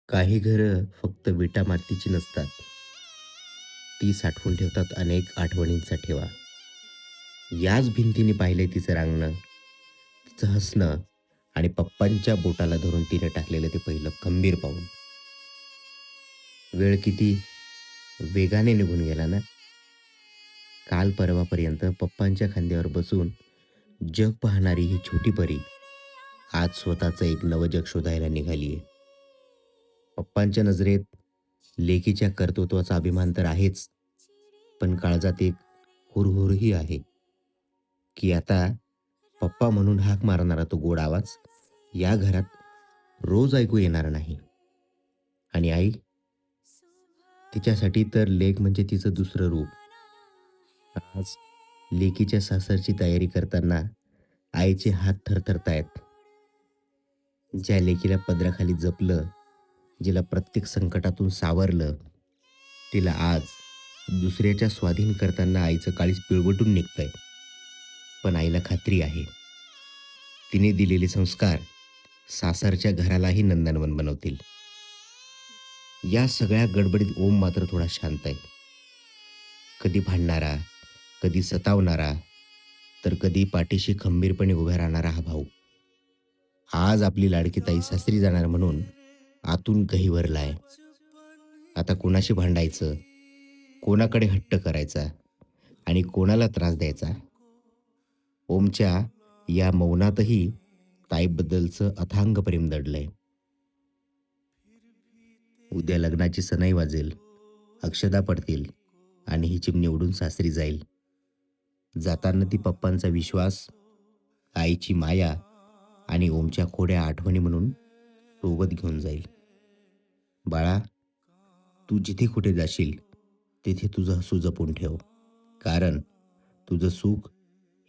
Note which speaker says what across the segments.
Speaker 1: काही घरं फक्त विटा मातीची नसतात. ती साठवून ठेवतात अनेक आठवणींचा ठेवा. याच भिंतीने पाहिलंय तिचं रांगणं, तिचं हसणं आणि पप्पांच्या बोटाला धरून तिने टाकलेलं ते पहिलं खंबीर पाऊल. वेळ किती वेगाने निघून गेला ना. काल परवापर्यंत पप्पांच्या खांद्यावर बसून जग पाहणारी ही छोटी परी आज स्वतःचं एक नवं जग शोधायला निघालीये. पप्पांच्या नजरेत लेकीच्या कर्तृत्वाचा अभिमान तर आहेच, पण काळजात एक हुरहुरही आहे, की आता पप्पा म्हणून हाक मारणारा तो गोड आवाज या घरात रोज ऐकू येणार नाही. आणि आई, तिच्यासाठी तर लेक म्हणजे तिचं दुसरं रूप. आज लेकीच्या सासरची तयारी करताना आईचे हात थरथरतायत. ज्या लेकीला पदराखाली जपलं, जिला प्रत्येक संकटातून सावरलं, तिला आज दुसऱ्याच्या स्वाधीन करताना आईचं काळीज पिळवटून निघतंय. पण आईला खात्री आहे, तिने दिलेले संस्कार सासरच्या घरालाही नंदनवन बनवतील. या सगळ्या गडबडीत ओम मात्र थोडा शांत आहे. कधी भांडणारा, कधी सतावणारा, तर कधी पाठीशी खंबीरपणे उभा राहणारा हा भाऊ. आज आपली लाडकी ताई सासरी जाणार म्हणून आतून गहिवरलाय. आता कोणाशी भांडायचं, कोणाकडे हट्ट करायचा आणि कोणाला त्रास द्यायचा. ओमच्या या मौनातही ताईबद्दलचं अथांग प्रेम दडलंय. उद्या लग्नाची सनई वाजेल, अक्षदा पडतील आणि ही चिमणी उडून सासरी जाईल. जाताना ती पप्पांचा विश्वास, आईची माया आणि ओमच्या खोड्या आठवणी म्हणून सोबत घेऊन जाईल. बाळा, तू जिथे कुठे जाशील तिथे तुझं हसू जपून ठेव, कारण तुझं सुख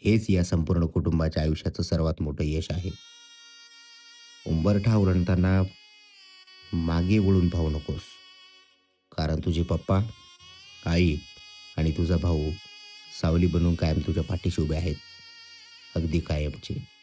Speaker 1: हेच या संपूर्ण कुटुंबाच्या आयुष्याचं सर्वात मोठं यश आहे. उंबरठा ओलांडताना मागे वळून पाहू नकोस, कारण तुझे पप्पा, आई आणि तुझा भाऊ सावली बनून कायम तुझ्या पाठीशी उभे आहेत, अगदी कायमचे.